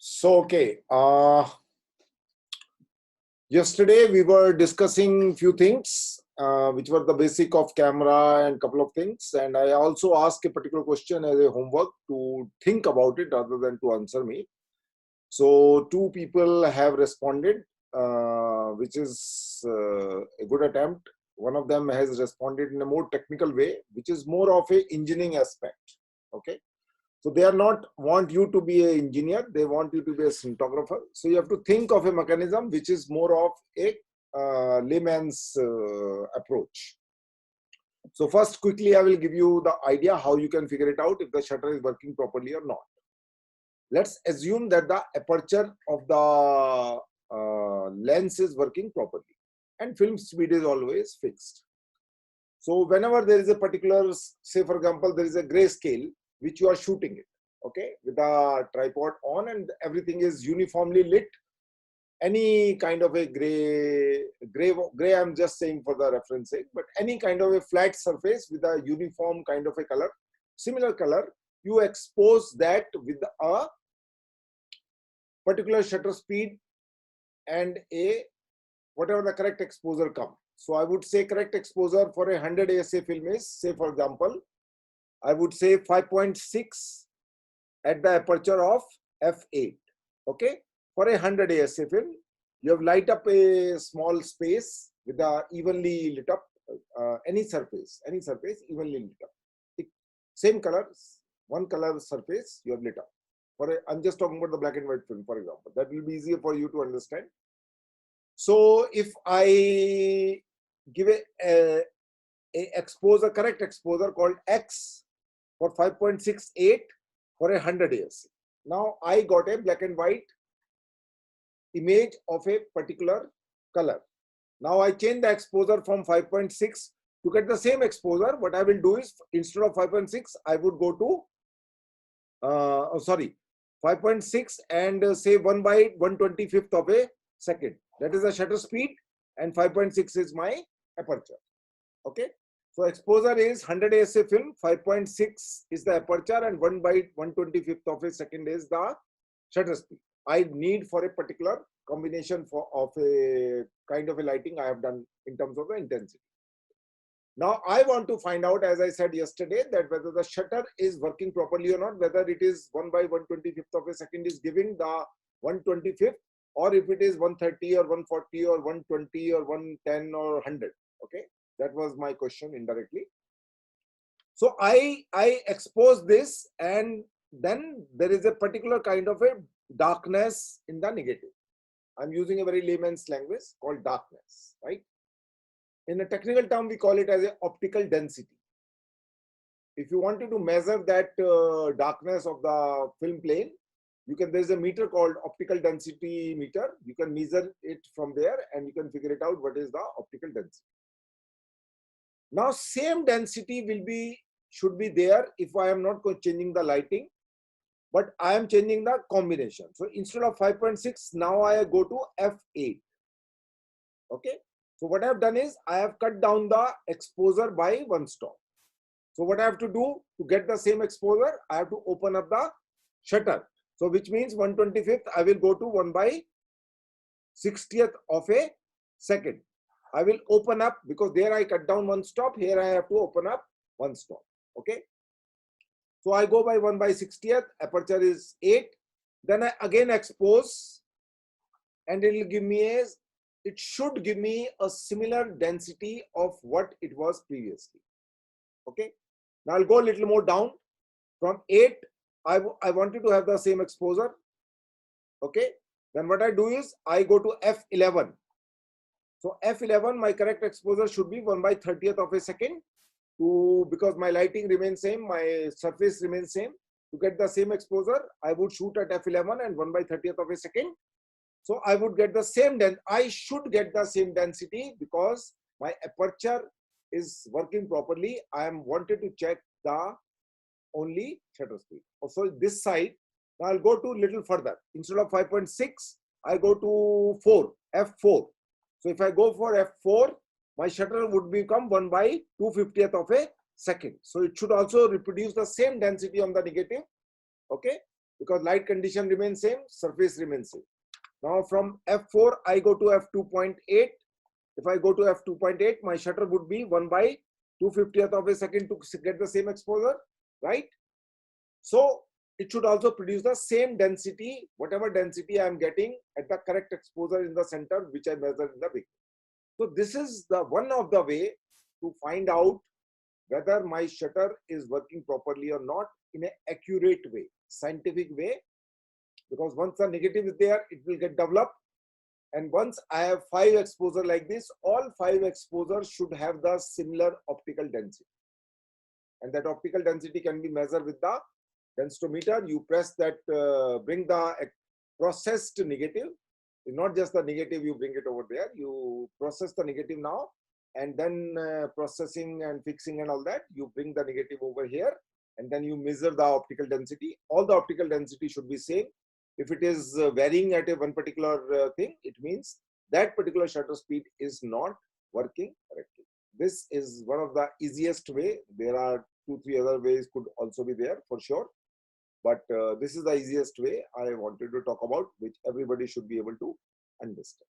Okay. Yesterday we were discussing few things, which were the basic of camera and couple of things. And I also asked a particular question as a homework to think about it rather than to answer me. So two people have responded, which is a good attempt. One of them has responded in a more technical way, which is more of a engineering aspect. Okay. So they are not want you to be an engineer, they want you to be a cinematographer. So you have to think of a mechanism which is more of a layman's approach. So first, quickly, I will give you the idea how you can figure it out if the shutter is working properly or not. Let's assume that the aperture of the lens is working properly and film speed is always fixed. So whenever there is a particular, say for example, there is a grayscale which you are shooting it, okay, with a tripod on and everything is uniformly lit. Any kind of a gray, I'm just saying for the reference sake, but any kind of a flat surface with a uniform kind of a color, similar color, you expose that with a particular shutter speed and a whatever the correct exposure come. So I would say correct exposure for a 100 ASA film is, say for example, I would say 5.6 at the aperture of f8. Okay, for a 100 ASA film, you have light up a small space with a evenly lit up any surface evenly lit up. Same colors, one color surface you have lit up. I'm just talking about the black and white film, for example. That will be easier for you to understand. So if I give a correct exposure called X for 5.68 for a 100 ASA. Now I got a black and white image of a particular color. Now I change the exposure from 5.6 to get the same exposure. What I will do is, instead of 5.6, I would go to 5.6 and say 1 by 1/25th of a second. That is the shutter speed, and 5.6 is my aperture. Okay. So exposure is 100 ASA film, 5.6 is the aperture, and 1 by 1/25th of a second is the shutter speed. I need for a particular combination of a kind of a lighting I have done in terms of the intensity. Now I want to find out, as I said yesterday, that whether the shutter is working properly or not, whether it is 1 by 1/25th of a second is giving the 1/25th, or if it is 130 or 140 or 120 or 110 or 100. Okay, that was my question indirectly. So I expose this, and then there is a particular kind of a darkness in the negative. I'm using a very layman's language called darkness, right? In a technical term, we call it as a optical density. If you wanted to measure that darkness of the film plane, there's a meter called optical density meter. You can measure it from there and you can figure it out what is the optical density. Now same density should be there if I am not changing the lighting, but I am changing the combination. So instead of 5.6, now I go to f8. Okay. So what I have done is I have cut down the exposure by one stop. So what I have to do to get the same exposure, I have to open up the shutter. So which means 1/25th, I will go to 1 by 60th of a second. I will open up, because there I cut down one stop, here I have to open up one stop. Okay. So I go by 1 by 60th, aperture is 8. Then I again expose, and it should give me a similar density of what it was previously. Okay. Now I'll go a little more down. From 8, I wanted to have the same exposure. Okay. Then what I do is I go to f11. So f11, my correct exposure should be 1 by 30th of a second. Because my lighting remains same, my surface remains same. To get the same exposure, I would shoot at f11 and 1 by 30th of a second. So I would get the same I should get the same density, because my aperture is working properly. I am wanted to check the only shutter speed. So this side, now I'll go to little further. Instead of 5.6, I go to f4. So if I go for f4, my shutter would become 1 by 2/50th of a second. So it should also reproduce the same density on the negative. Okay. because light condition remains same, surface remains same. Now from f4 I go to f2.8. If I go to f2.8, my shutter would be 1 by 2/50th of a second to get the same exposure, right? So it should also produce the same density, whatever density I am getting at the correct exposure in the center, which I measured in the beginning. So this is the one of the way to find out whether my shutter is working properly or not in an accurate way, scientific way, because once the negative is there, it will get developed. And once I have 5 exposure like this, all 5 exposures should have the similar optical density. And that optical density can be measured with the densitometer. You press that, bring the processed negative. It's not just the negative, you bring it over there. You process the negative now, and then processing and fixing and all that, you bring the negative over here, and then you measure the optical density. All the optical density should be same. If it is varying at a one particular thing, it means that particular shutter speed is not working correctly. This is one of the easiest way. There are 2-3 other ways could also be there for sure. But this is the easiest way I wanted to talk about, which everybody should be able to understand.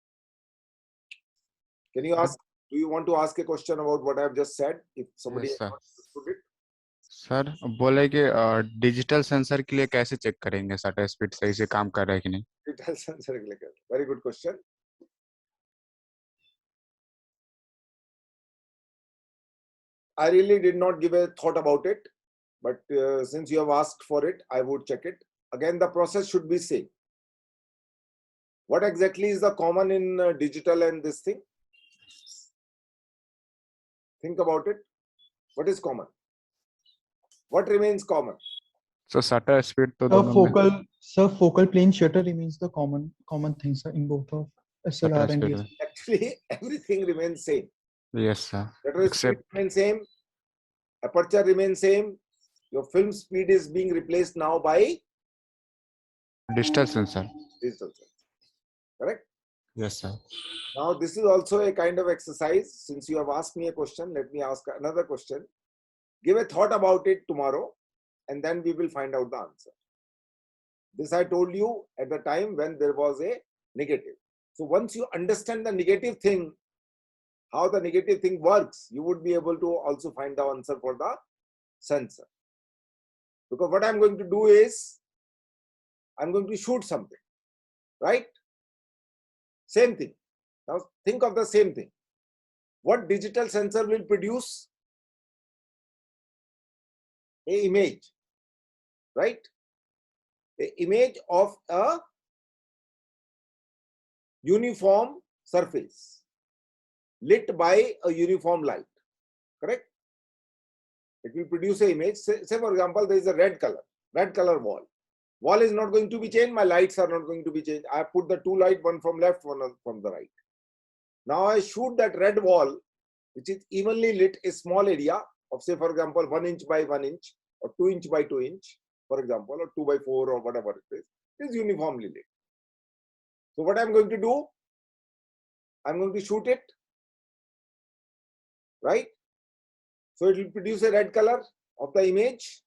Can you ask, do you want to ask a question about what I have just said? If somebody Yes, has sir. not understood it. Sir बोले कि digital sensor के लिए कैसे check करेंगे shutter speed सही से काम कर रहा है कि नहीं? Digital sensor के लिए. Very good question. I really did not give a thought about it, but since you have asked for it, I would check it. Again, the process should be same. What exactly is the common in digital and this thing? Think about it. What is common? What remains common? So shutter speed तो दोनों में Focal plane shutter remains the common thing, sir, in both of SLR and DSLR. Actually, everything remains same. Yes, sir. Shutter speed remains same. Aperture remains same. Your film speed is being replaced now by digital sensor. Digital sensor. Correct? Yes, sir. Now, this is also a kind of exercise. Since you have asked me a question, let me ask another question. Give a thought about it tomorrow, and then we will find out the answer. This I told you at the time when there was a negative. So once you understand the negative thing, how the negative thing works, you would be able to also find the answer for the sensor. Because what I'm going to do is, I'm going to shoot something, right? Same thing. Now think of the same thing. What digital sensor will produce? An image, right? An image of a uniform surface lit by a uniform light, correct? It will produce an image. Say for example, there is a red color wall. Wall is not going to be changed. My lights are not going to be changed. I put the 2 lights, one from left, one from the right. Now I shoot that red wall, which is evenly lit, a small area of, say for example, 1 inch by 1 inch or 2 inch by 2 inch, for example, or 2 by 4 or whatever it is. It is uniformly lit. So what I'm going to do, I'm going to shoot it, right? So it will produce a red color of the image.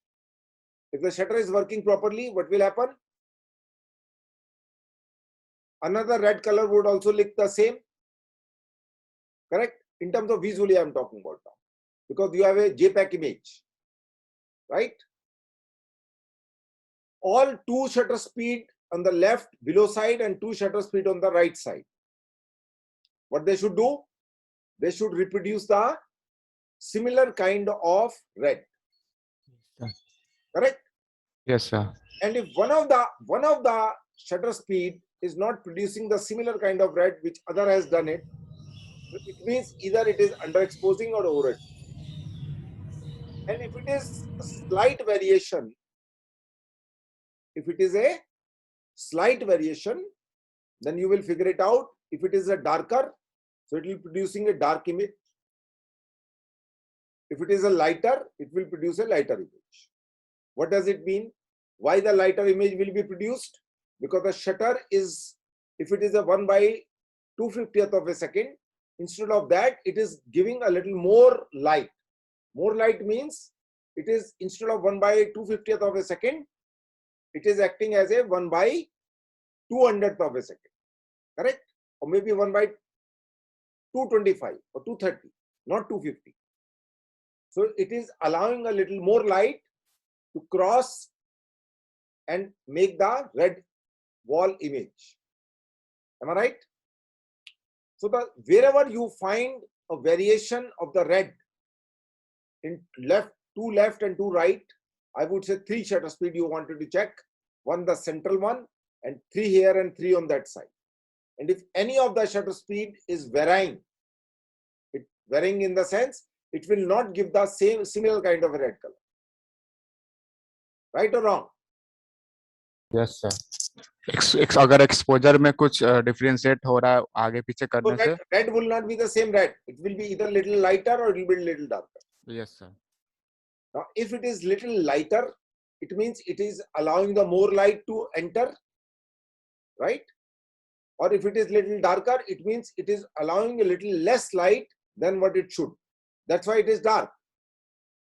If the shutter is working properly, what will happen? Another red color would also look the same, correct? In terms of visually, I'm talking about now, because you have a JPEG image, right? All 2 shutter speed on the left below side and 2 shutter speed on the right side. What they should do? They should reproduce the similar kind of red. Correct? Yes, sir. And if one of the shutter speed is not producing the similar kind of red which other has done it, it means either it is underexposing or overexposing. And if it is a slight variation, then you will figure it out. If it is a darker, so it will be producing a dark image. If it is a lighter, it will produce a lighter image. What does it mean? Why the lighter image will be produced? Because the shutter is, if it is a 1 by 2/50th of a second, instead of that, it is giving a little more light. More light means it is, instead of 1 by 2/50th of a second, it is acting as a 1 by 200th of a second, correct? Or maybe 1 by 225 or 230, not 250. So it is allowing a little more light to cross and make the red wall image. Am I right? So wherever you find a variation of the red in two left and two right, I would say 3 shutter speed you wanted to check. 1 the central one, and 3 here and 3 on that side. And if any of the shutter speed is varying in the sense, it will not give the similar kind of a red color. Right or wrong? Yes sir अगर exposure में कुछ differentiate हो रहा है आगे पीछे So करने से red will not be the same red. It will be either little lighter or it will be little darker. Yes sir Now, if it is little lighter, it means it is allowing the more light to enter, right? Or if it is little darker, it means it is allowing a little less light than what it should. That's why it is dark.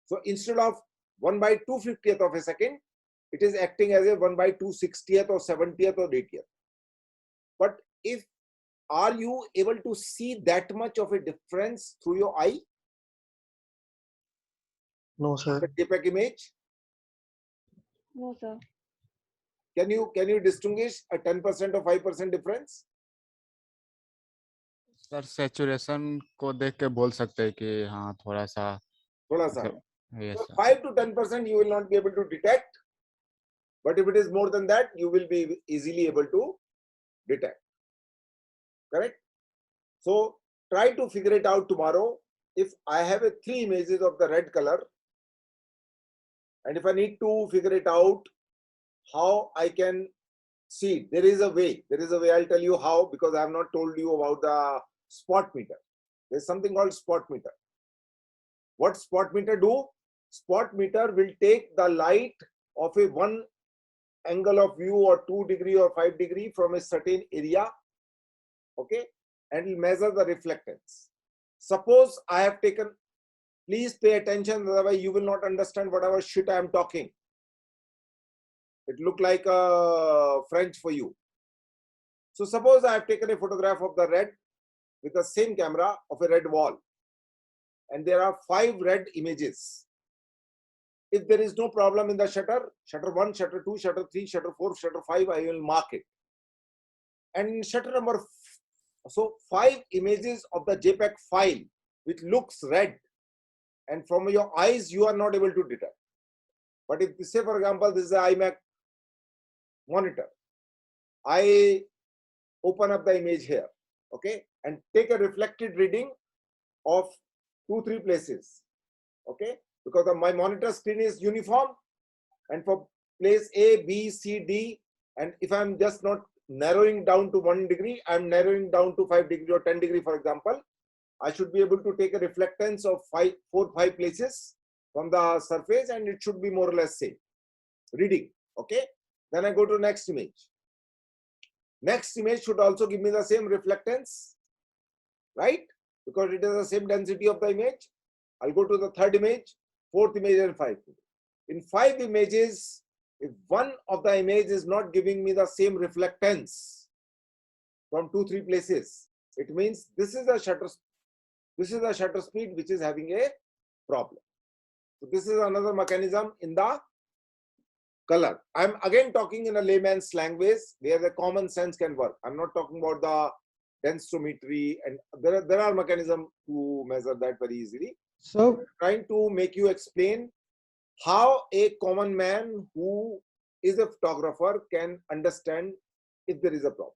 So instead of 1 by 250th of a second, it is acting as a 1 by 260th or 70th or 80th. But are you able to see that much of a difference through your eye? No, sir. The JPEG image? No, sir. Can you distinguish a 10% or 5% difference? Sir saturation को देख के बोल सकते हैं कि हाँ थोड़ा सा Thoda sa. Yes So sir 5 to 10% you will not be able to detect, but if it is more than that, you will be easily able to detect. Correct? So try to figure it out tomorrow. If I have 3 images of the red color, and if I need to figure it out how I can see, there is a way. I'll tell you how, because I have not told you about the spot meter. There's something called spot meter. What spot meter do? Spot meter will take the light of a one angle of view or 2 degree or 5 degree from a certain area, okay, and will measure the reflectance. Suppose I have taken, please pay attention, otherwise you will not understand whatever shit I am talking. It look like French for you. So suppose I have taken a photograph of the red with the same camera of a red wall, and there are 5 red images. If there is no problem in the shutter 1, shutter 2, shutter 3, shutter 4, shutter 5, I will mark it. And shutter number, so 5 images of the JPEG file which looks red, and from your eyes you are not able to detect. But if, say for example, this is an iMac monitor, I open up the image here, okay, and take a reflected reading of 2-3 places, okay, because my monitor screen is uniform, and for place A, B, C, D, and if I'm just not narrowing down to 1 degree, I'm narrowing down to 5 degree or 10 degree, for example, I should be able to take a reflectance of 4-5 places from the surface, and it should be more or less same reading, okay. Then I go to next image. Next image should also give me the same reflectance, right? Because it is the same density of the image. I'll go to the 3rd image, 4th image, and 5th. In 5 images, if one of the image is not giving me the same reflectance from 2-3 places, it means this is a shutter speed which is having a problem. So this is another mechanism in the color. I'm again talking in a layman's language where the common sense can work. I'm not talking about the densitometry, and there are mechanisms to measure that very easily. So I'm trying to make you explain how a common man who is a photographer can understand if there is a problem.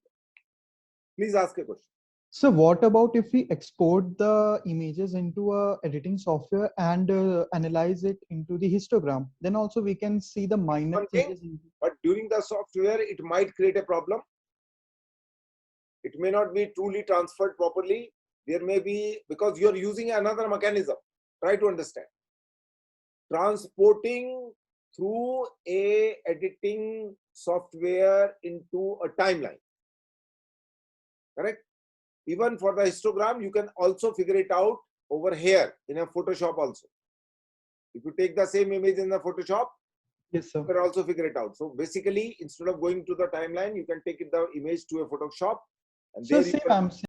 Please ask a question. So what about if we export the images into a editing software and analyze it into the histogram? Then also we can see the minor One thing, changes. but during the software, it might create a problem. It may not be truly transferred properly. There may be, because you're using another mechanism. Try to understand. Transporting through a editing software into a timeline. Correct? Even for the histogram, you can also figure it out over here in a Photoshop also. If you take the same image in the Photoshop, Yes, sir. You can also figure it out. So basically, instead of going to the timeline, you can take the image to a Photoshop, and So there you same, can I'm say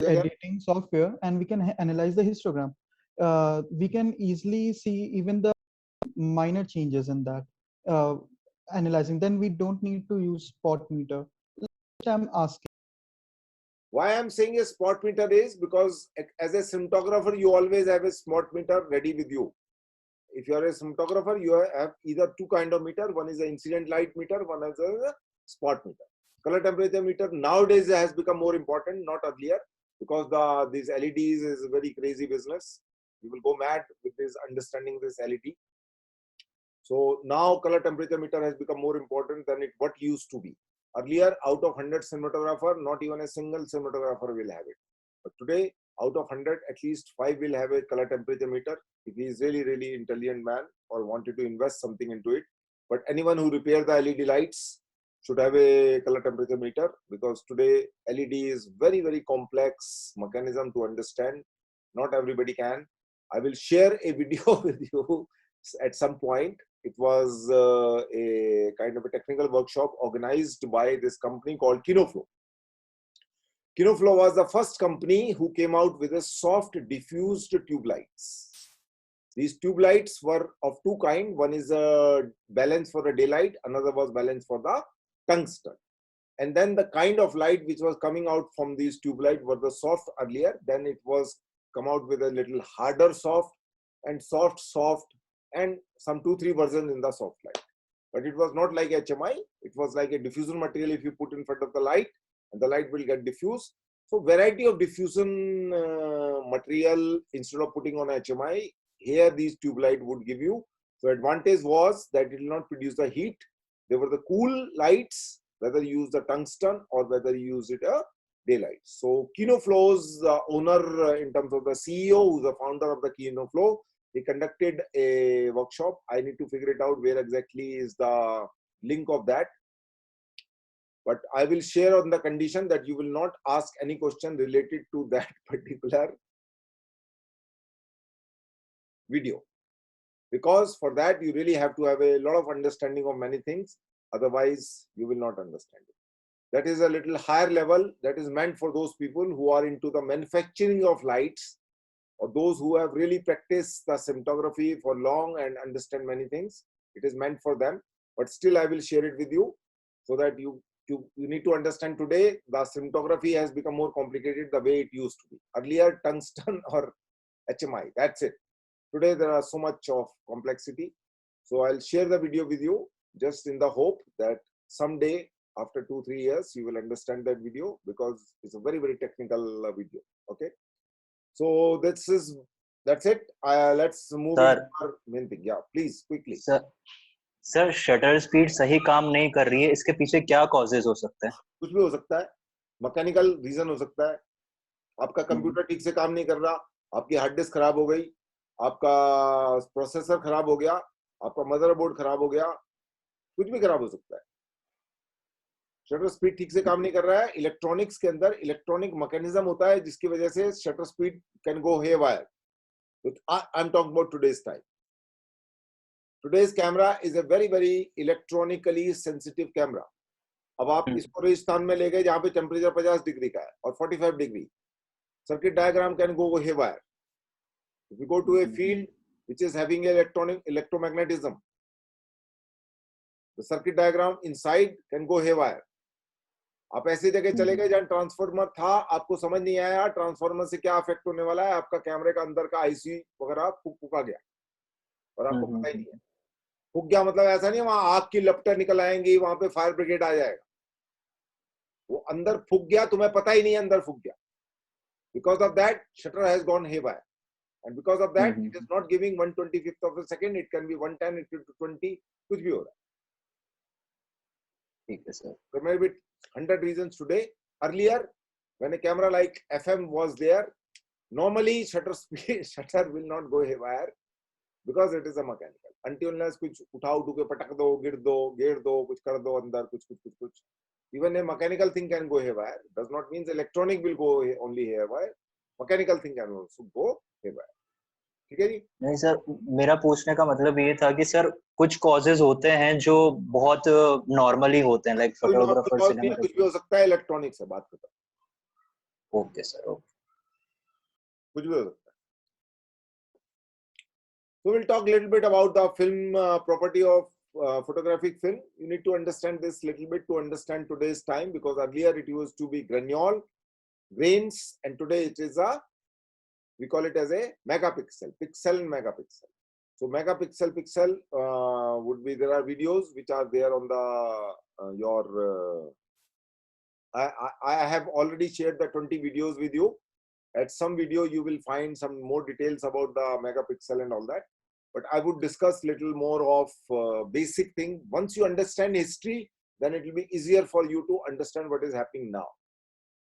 again. editing software, and we can analyze the histogram. We can easily see even the minor changes in that analyzing. Then we don't need to use spot meter. I'm asking. Why I'm saying a spot meter is because as a cinematographer, you always have a spot meter ready with you. If you are a cinematographer, you have either two kind of meter. One is an incident light meter, one is a spot meter. Color temperature meter nowadays has become more important, not earlier, because these LEDs is a very crazy business. You will go mad with this understanding this LED. So now color temperature meter has become more important than what used to be. Earlier, out of 100 cinematographer, not even a single cinematographer will have it. But today, out of 100, at least 5 will have a color temperature meter if he is really, really intelligent man or wanted to invest something into it. But anyone who repair the LED lights should have a color temperature meter, because today LED is very, very complex mechanism to understand. Not everybody can. I will share a video with you at some point. It was a kind of a technical workshop organized by this company called Kinoflow. Kinoflow was the first company who came out with a soft diffused tube lights. These tube lights were of two kinds. One is a balance for the daylight, another was balance for the tungsten. And then the kind of light which was coming out from these tube lights were the soft earlier. Then it was come out with a little harder soft and soft, and some 2-3 versions in the soft light. But it was not like HMI. It was like a diffusion material. If you put in front of the light, and the light will get diffused. So variety of diffusion material instead of putting on HMI, here these tube light would give you. So advantage was that it will not produce the heat. They were the cool lights, whether you use the tungsten or whether you use it a daylight. So Kinoflow's owner, in terms of the CEO, who's the founder of the Kinoflow, he conducted a workshop. I need to figure it out where exactly is the link of that. But I will share on the condition that you will not ask any question related to that particular video. Because for that, you really have to have a lot of understanding of many things. Otherwise, you will not understand it. That is a little higher level. That is meant for those people who are into the manufacturing of lights, or those who have really practiced the cinematography for long and understand many things. It is meant for them. But still, I will share it with you so that you need to understand today the cinematography has become more complicated the way it used to be. Earlier, tungsten or HMI, that's it. Today, there are so much of complexity. So I'll share the video with you just in the hope that someday, after 2-3 years, you will understand that video, because it's a very, very technical video. Okay. So that's it. Let's move Sir. into our main thing. Yeah, please, quickly. Sir shutter speed सही काम नहीं कर रही है, इसके पीछे क्या causes हो सकते हैं? कुछ भी हो सकता है, मैकेनिकल रीजन हो सकता है, आपका कंप्यूटर ठीक से काम नहीं कर रहा, आपकी हार्ड डिस्क खराब हो गई, आपका प्रोसेसर खराब हो गया, आपका मदरबोर्ड खराब हो गया, कुछ भी खराब हो सकता है। शटर स्पीड ठीक से काम नहीं कर रहा है। इलेक्ट्रॉनिक्स के अंदर इलेक्ट्रॉनिक मैकेनिज्म होता है जिसकी वजह से shutter speed can go haywire. I am talking about today's time. Today's camera is a very, very electronically sensitive camera. अब आप इसको राजस्थान में ले गए जहाँ पे टेम्परेचर 50 डिग्री का है और 45 degree, circuit diagram can go haywire. If you go to a field which is having electromagnetism, the circuit diagram inside can go haywire. आप ऐसी जगह चले गए जहाँ ट्रांसफार्मर था, आपको समझ नहीं आया ट्रांसफार्मर से क्या अफेक्ट होने वाला है, आपका कैमरे का अंदर का आईसी वगैरह फूका गया और आपको पता ही नहीं है। फूक गया मतलब ऐसा नहीं वहां आग की लपटें निकल आएंगी, वहां पे फायर ब्रिगेड आ जाएगा। वो अंदर फूक गया, तुम्हें पता ही नहीं अंदर फूक गया। Because of that, shutter has gone haywire, and because of that, it is not giving 1/25th of a second. It can be 1/10, it can be 20, कुछ भी हो रहा है। ठीक है sir. There may be 100 reasons today. Earlier, when a camera like FM was there, normally shutter will not go haywire because it is a mechanical. Until unless कुछ उठा के पटक दो, गिर दो, गेर दो, कुछ कर दो अंदर, कुछ. Even a mechanical thing can go haywire. Does not mean electronic will go only haywire. Mechanical thing can also go haywire. ठीक है जी? नहीं सर, मेरा पूछने का मतलब ये था कि सर कुछ कॉजेज होते हैं जो बहुत नॉर्मली होते हैं, लाइक कोई नॉर्मल फोटोग्राफर, कॉज नहीं, कुछ भी सिनेमेटोग्राफर। हो सकता है, इलेक्ट्रॉनिक से बात करता, ओके सर, ओके। कुछ भी हो सकता है. So we'll talk a little bit about the film property of photographic film. You need to understand this little bit to understand today's time, because earlier it used to be granule, grains, and today it is a, we call it as a megapixel, pixel and megapixel. So megapixel, pixel would be, there are videos which are there on the I have already shared the 20 videos with you. At some video you will find some more details about the megapixel and all that. But I would discuss little more of basic thing. Once you understand history, then it will be easier for you to understand what is happening now.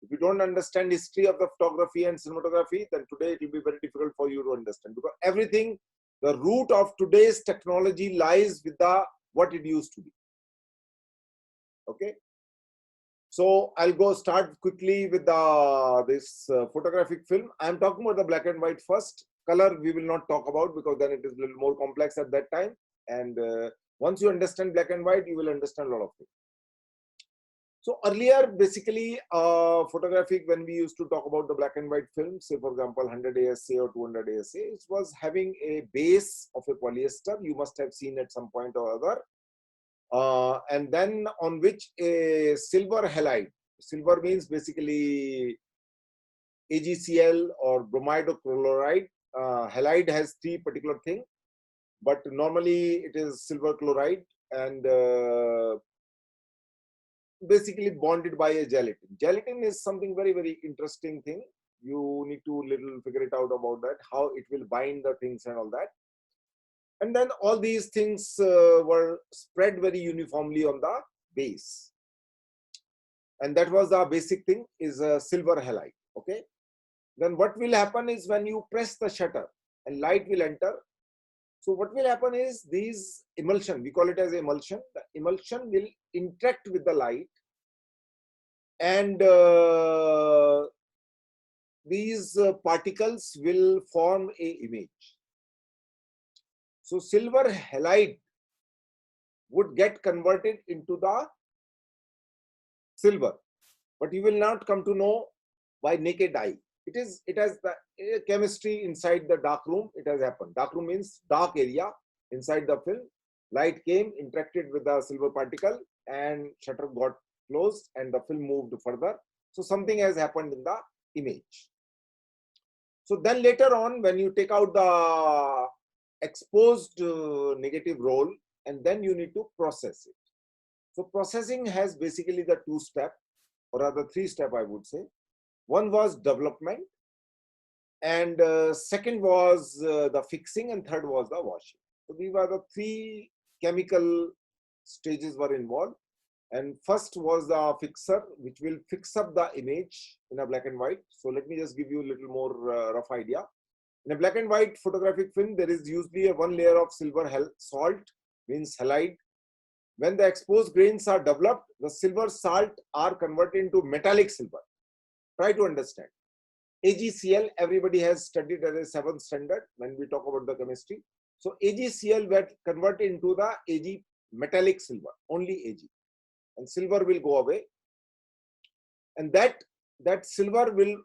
If you don't understand history of the photography and cinematography, then today it will be very difficult for you to understand, because everything, the root of today's technology lies with the what it used to be. Okay. So I'll start quickly with this photographic film. I'm talking about the black and white first. Color we will not talk about, because then it is a little more complex at that time. And once you understand black and white, you will understand a lot of things. So earlier, basically, photographic, when we used to talk about the black and white film, say for example 100 ASA or 200 ASA, it was having a base of a polyester. You must have seen at some point or other. And then on which a silver halide, silver means basically AgCl or bromide or chloride. Halide has three particular things, but normally it is silver chloride, and basically bonded by a gelatin. Gelatin is something very, very interesting thing. You need to little figure it out about that, how it will bind the things and all that. And then all these things were spread very uniformly on the base. And that was the basic thing, is a silver halide. Okay. Then what will happen is, when you press the shutter and light will enter. So what will happen is, these emulsion, we call it as emulsion, the emulsion will interact with the light, and these particles will form a image. So silver halide would get converted into the silver, but you will not come to know by naked eye. It has the chemistry inside the dark room. It has happened. Dark room means dark area inside the film. Light came, interacted with the silver particle, and shutter got closed, and the film moved further. So something has happened in the image. So then later on, when you take out the exposed negative roll, and then you need to process it. So processing has basically the two step, or rather three step, I would say. One was development, and second was the fixing, and third was the washing. So these were the three chemical stages were involved. And first was the fixer, which will fix up the image in a black and white. So let me just give you a little more rough idea. In a black and white photographic film, there is usually a one layer of silver salt, means halide. When the exposed grains are developed, the silver salt are converted into metallic silver. Try to understand. AgCl, everybody has studied as a 7th standard when we talk about the chemistry. So AgCl will convert into the Ag metallic silver, only Ag, and silver will go away. And that silver will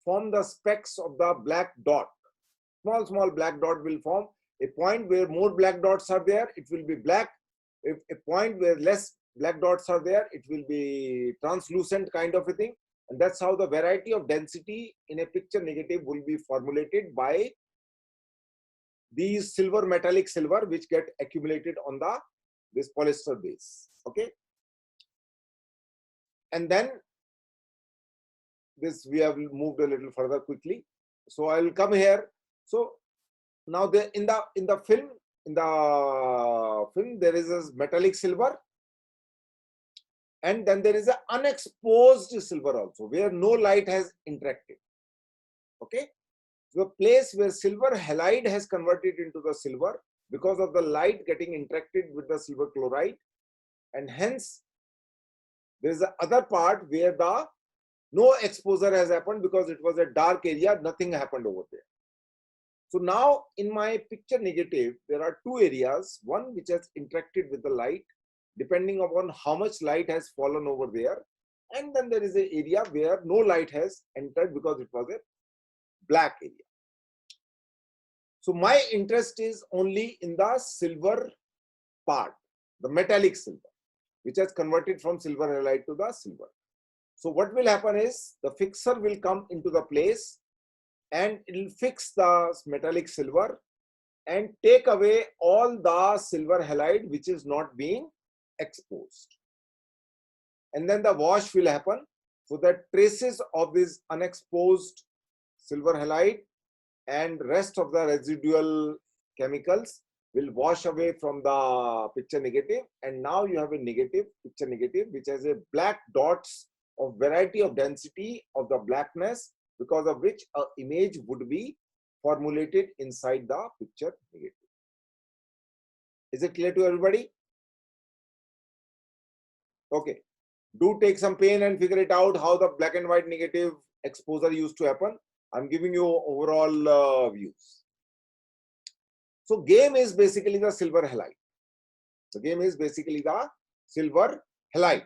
form the specks of the black dot. Small black dot will form. A point where more black dots are there, it will be black. If a point where less black dots are there, it will be translucent kind of a thing. And that's how the variety of density in a picture negative will be formulated by these silver, metallic silver, which get accumulated on this polyester base. Okay. And then this, we have moved a little further quickly. So I will come here. So now in the film, there is a metallic silver, and then there is an unexposed silver also, where no light has interacted. Okay. The place where silver halide has converted into the silver because of the light getting interacted with the silver chloride, and hence there is the other part where no exposure has happened, because it was a dark area, nothing happened over there. So now in my picture negative, there are two areas, one which has interacted with the light, depending upon how much light has fallen over there. And then there is an area where no light has entered because it was a black area. So my interest is only in the silver part, the metallic silver, which has converted from silver halide to the silver. So what will happen is the fixer will come into the place and it will fix the metallic silver and take away all the silver halide which is not being exposed. And then the wash will happen so that traces of this unexposed silver halide and rest of the residual chemicals will wash away from the picture negative, and now you have a negative, picture negative, which has a black dots of variety of density of the blackness, because of which an image would be formulated inside the picture negative. Is it clear to everybody? Okay. Do take some pain and figure it out how the black and white negative exposure used to happen. I'm giving you overall views. So game is basically the silver halide. The game is basically the silver halide.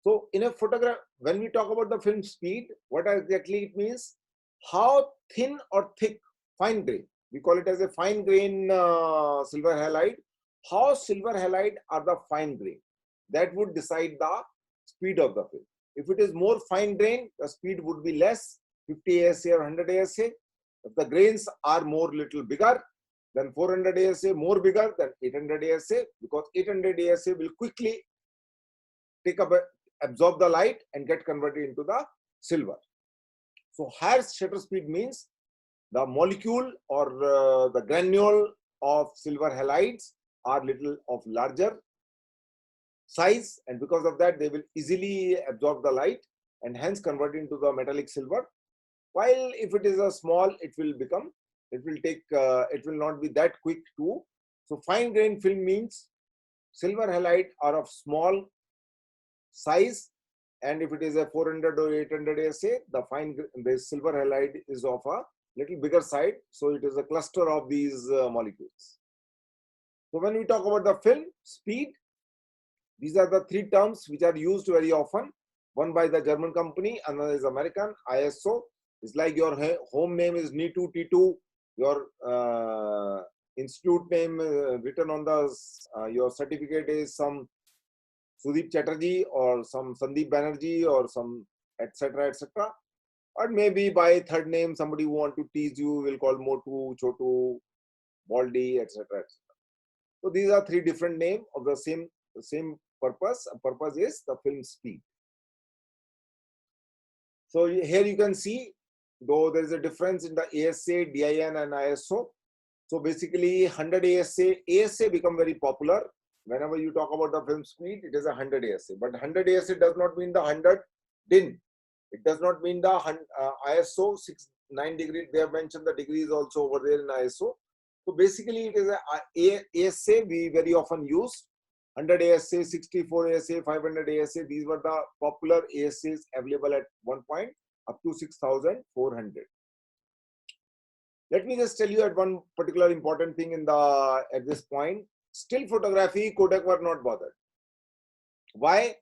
So in a photograph, when we talk about the film speed, what exactly it means? How thin or thick, fine grain. We call it as a fine grain silver halide. How silver halide are the fine grain? That would decide the speed of the film. If it is more fine grain, the speed would be less, 50 ASA or 100 ASA. If the grains are more little bigger, then 400 ASA, more bigger than 800 ASA, because 800 ASA will quickly take up, absorb the light and get converted into the silver. So higher shutter speed means the molecule or the granule of silver halides are little of larger size, and because of that they will easily absorb the light and hence convert into the metallic silver. While if it is a small, it will not be that quick to. So fine grain film means silver halide are of small size, and if it is a 400 or 800 ASA, the silver halide is of a little bigger side, so it is a cluster of these molecules. So when we talk about the film speed, these are the three terms which are used very often. One by the German company, another is American, ISO. It's like your home name is NITU T2, your institute name written on the your certificate is some Sudeep Chatterjee or some Sandeep Banerjee or some etc. etc. Or maybe by third name, somebody who want to tease you will call Motu, Chotu, Baldi, etc. etc. So these are three different names of the same purpose. A purpose is the film speed. So here you can see, though there is a difference in the ASA, DIN and ISO. So basically 100 ASA become very popular. Whenever you talk about the film speed, it is 100 ASA. But 100 ASA does not mean the 100 DIN. It does not mean the ISO 9 degree. They have mentioned the degrees also over there in ISO. So basically it is a ASA we very often use. 100 ASA, 64 ASA, 500 ASA. These were the popular ASAs available at one point up to 6,400. Let me just tell you at one particular important thing at this point. Still photography, Kodak were not bothered. Why?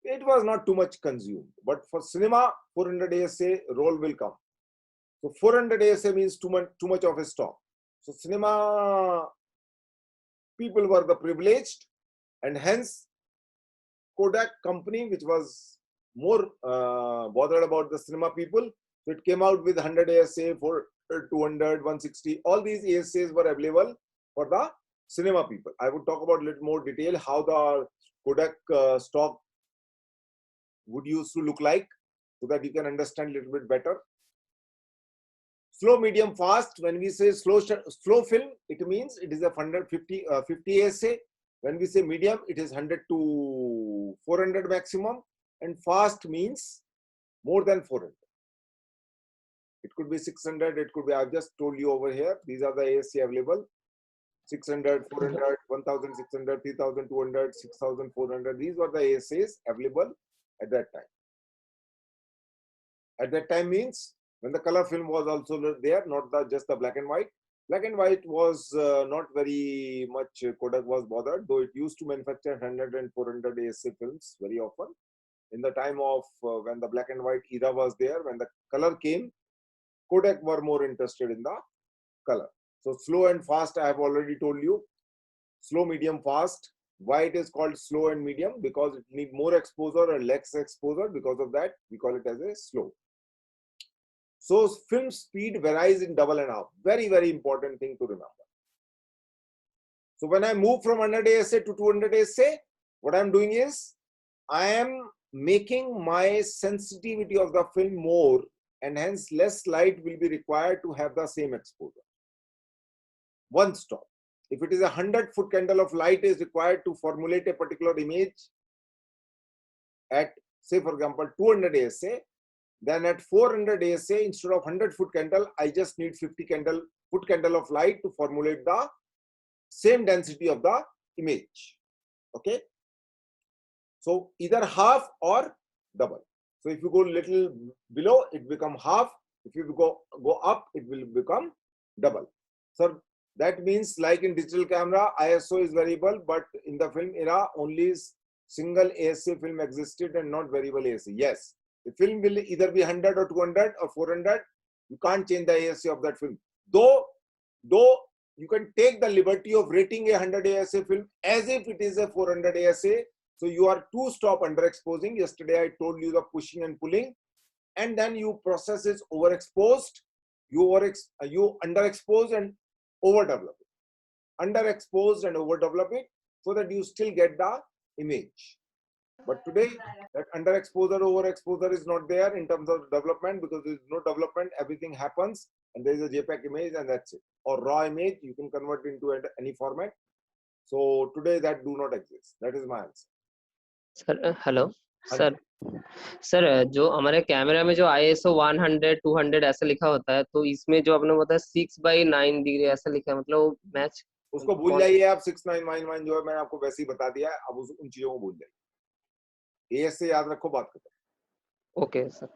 It was not too much consumed. But for cinema, 400 ASA roll will come. So 400 ASA means too much of a stock. So cinema people were the privileged, and hence Kodak company, which was more bothered about the cinema people, so it came out with 100 ASA, 200, 160. All these ASAs were available for the cinema people. I would talk about a little more detail how the Kodak stock would used to look like, so that you can understand a little bit better. Slow, medium, fast. When we say slow film, it means it is a 150 50 ASA. When we say medium, it is 100 to 400 maximum, and fast means more than 400. It could be 600, it could be, I've just told you over here, these are the ASC available. 600, 400, 1600, 3200, 6400. These were the ASAs available at that time. At that time means when the color film was also there, not just the black and white. Black and white was not very much Kodak was bothered, though it used to manufacture 100 and 400 ASA films very often. In the time of when the black and white era was there, when the color came, Kodak were more interested in the color. So slow and fast, I have already told you. Slow, medium, fast. Why it is called slow and medium? Because it need more exposure and less exposure. Because of that, we call it as a slow. So film speed varies in double and half. Very, very important thing to remember. So when I move from 100 ASA to 200 ASA, what I'm doing is I am making my sensitivity of the film more, and hence less light will be required to have the same exposure. One stop. If it is a 100-foot candle of light is required to formulate a particular image at, say for example, 200 ASA, then at 400 ASA, instead of 100-foot candle, I just need 50-foot candle of light to formulate the same density of the image. Okay. So either half or double. So if you go little below, it become half. If you go up, it will become double. So that means, like in digital camera, ISO is variable, but in the film era, only single ASA film existed and not variable ASA. Yes, the film will either be 100 or 200 or 400. You can't change the ASA of that film. Though you can take the liberty of rating a 100 ASA film as if it is a 400 ASA. So you are two-stop underexposing. Yesterday I told you the pushing and pulling, and then you process is overexposed. You underexpose and overdevelop it. Underexposed and overdevelop it so that you still get the image. But today that underexposure, overexposure is not there in terms of development, because there is no development. Everything happens and there is a JPEG image and that's it. Or raw image, you can convert into any format. So today that do not exist. That is my answer. Sir hello हाँ sir sir जो हमारे camera में जो ISO 100 200 ऐसा लिखा होता है, तो इसमें जो आपने बताया 6/9 डिग्री ऐसा लिखा है, मतलब वो मैच उसको भूल जाइए आप। 6999 जो है मैंने आपको वैसे ही बता दिया है। अब उन चीजों को भूल जाइए। AS से याद रखो, बात खत्म। Okay sir.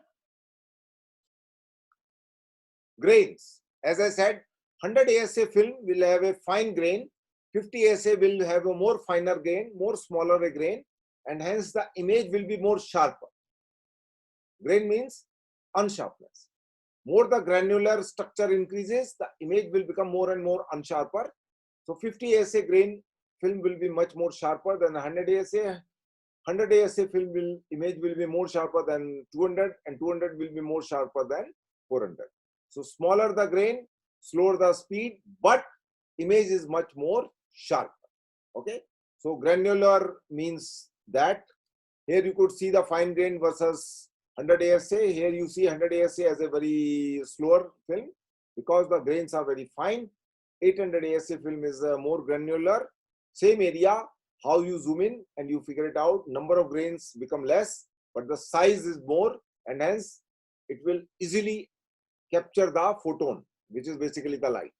Grains, as I said, 100 ASA film will have a fine grain, 50 ASA will have a more finer grain, more smaller a grain, and hence the image will be more sharper. Grain means unsharpness. More the granular structure increases, the image will become more and more unsharper. So 50 ASA grain film will be much more sharper than 100 ASA. 100 ASA film image will be more sharper than 200, and 200 will be more sharper than 400. So smaller the grain, slower the speed, but image is much more sharp. Okay. So granular means that here you could see the fine grain versus 100 ASA. Here you see 100 ASA as a very slower film because the grains are very fine. 800 ASA film is more granular. Same area, how you zoom in and you figure it out, number of grains become less, but the size is more, and hence it will easily capture the photon, which is basically the light.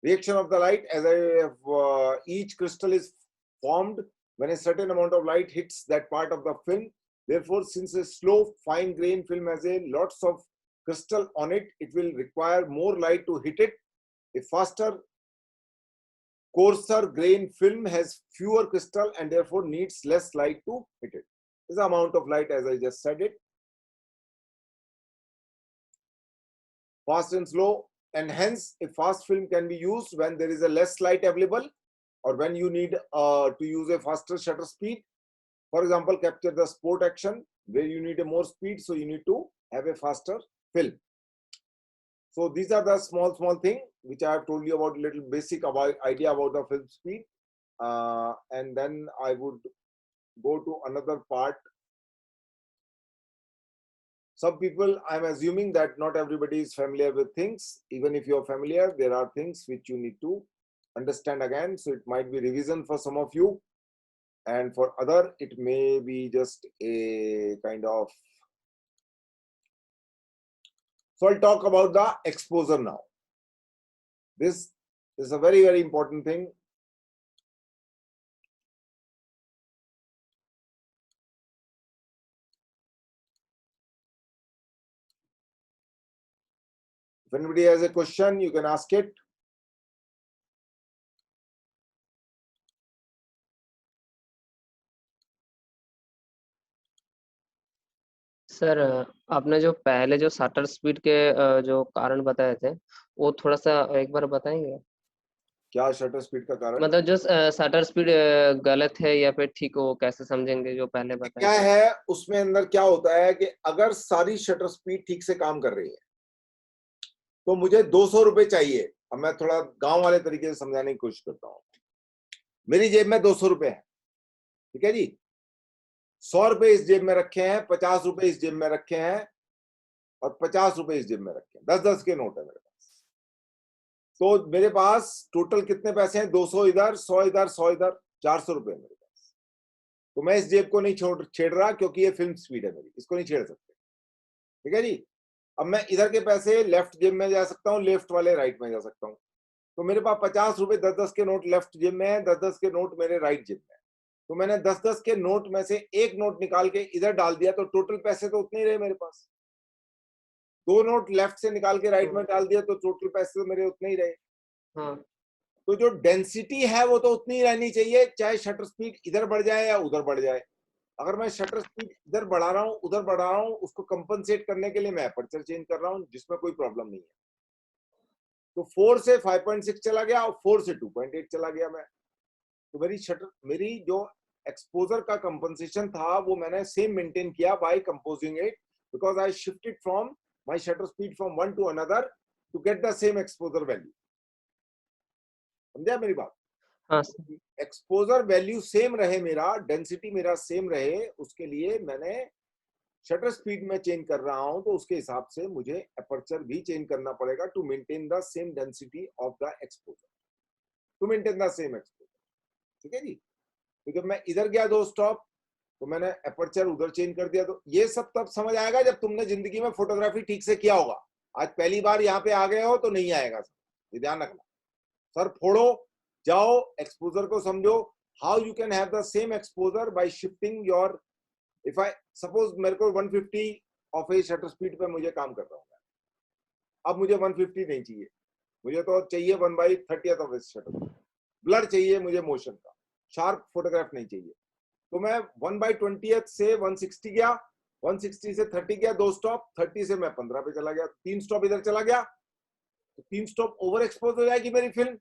Reaction of the light, as I have, each crystal is formed when a certain amount of light hits that part of the film. Therefore, since a slow fine grain film has a lots of crystal on it, it will require more light to hit it. A faster, coarser grain film has fewer crystal and therefore needs less light to hit it. This is the amount of light, as I just said it. Fast and slow, and hence a fast film can be used when there is a less light available, or when you need to use a faster shutter speed. For example, capture the sport action where you need a more speed, so you need to have a faster film. So these are the small thing which I have told you about, little basic idea about the film speed, and then I would go to another part. Some people, I'm assuming that not everybody is familiar with things. Even if you're familiar, there are things which you need to understand again. So it might be revision for some of you, and for other, it may be just a kind of. So I'll talk about the exposure now. This is a very, very important thing. If anybody has a question, you can ask it. Sir आपने जो पहले जो shutter speed के जो कारण बताए थे वो थोड़ा सा एक बार बताएंगे? क्या शटर स्पीड का कारण? मतलब जो शटर स्पीड गलत है या फिर ठीक, वो कैसे समझेंगे जो पहले बताए क्या थे? है उसमें अंदर क्या होता है कि अगर सारी शटर स्पीड ठीक से काम कर रही है तो मुझे 200 रुपए चाहिए। अब मैं थोड़ा गांव वाले तरीके से समझाने की कोशिश करता हूं। मेरी जेब में 200 रुपए है, ठीक है जी। 100 रुपए इस जेब में रखे हैं, 50 रुपए इस जेब में रखे हैं और 50 रुपए इस जेब में रखे हैं। 10-10 के नोट है मेरे पास। तो मेरे पास टोटल कितने पैसे हैं? 200 इधर, 100 इधर, 100 इधर, 400 रुपए मेरे पास। तो मैं इस जेब को नहीं छेड़ रहा क्योंकि ये फिल्म स्पीड है मेरी, इसको नहीं छेड़ सकते, ठीक है जी। अब मैं इधर के पैसे लेफ्ट जेब में जा सकता हूँ, लेफ्ट वाले राइट में जा सकता हूँ। तो मेरे पास 50 रुपए 10-10 के नोट लेफ्ट जेब में है, 10-10 के नोट मेरे राइट जेब में है। तो मैंने 10-10 के नोट में से एक नोट निकाल के इधर डाल दिया तो टोटल पैसे तो उतने ही रहे मेरे पास। 2 नोट लेफ्ट से निकाल के राइट में डाल दिया तो टोटल पैसे तो मेरे उतने ही रहे। हाँ। तो जो डेंसिटी है वो तो उतनी ही रहनी चाहिए, चाहे शटर स्पीड इधर बढ़ जाए या उधर बढ़ जाए। अगर मैं शटर स्पीड इधर बढ़ा रहा हूँ उधर बढ़ा रहा हूँ, उसको कंपनसेट करने के लिए मैं अपर्चर चेंज कर रहा हूँ, जिसमें कोई प्रॉब्लम नहीं है। तो 4 से 5.6 चला गया और 4 से 2.8 चला गया मैं। तो मेरी जो एक्सपोजर का कंपनसेशन था वो मैंने सेम मेंटेन किया by composing it, because I shifted from my shutter speed from one to another to get the same exposure value. समझा मेरी बात? हाँ सर। एक्सपोजर वैल्यू सेम रहे, मेरा डेंसिटी मेरा सेम रहे, उसके लिए मैंने शटर स्पीड में चेंज कर रहा हूं तो उसके हिसाब से मुझे अपर्चर भी चेंज करना पड़ेगा to maintain the same density of the exposure, to maintain the same exposure, ठीक है जी। तो जब मैं इधर गया 2 स्टॉप तो मैंने अपर्चर उधर चेंज कर दिया। तो ये सब तब समझ आएगा जब तुमने जिंदगी में फोटोग्राफी ठीक से किया होगा। आज पहली बार यहाँ पे आ गए हो तो नहीं आएगा, ये ध्यान रखना। सर फोड़ो, जाओ एक्सपोजर को समझो, how you can have the same exposure bye shifting your, if I suppose मेरे को 150 ऑफ ए शटर स्पीड पे मुझे काम कर रहा हूँ, अब मुझे 150 नहीं चाहिए, मुझे तो चाहिए 1/30th of A shutter speed. Blur चाहिए मुझे मोशन का, शार्प फोटोग्राफ नहीं चाहिए। तो मैं 1/20th से 160 गया, 160 से 30 गया, 2 स्टॉप, 30 से मैं 15 पे चला गया, 3 स्टॉप इधर चला गया, तो 3 स्टॉप ओवर एक्सपोज हो जाएगी मेरी फिल्म।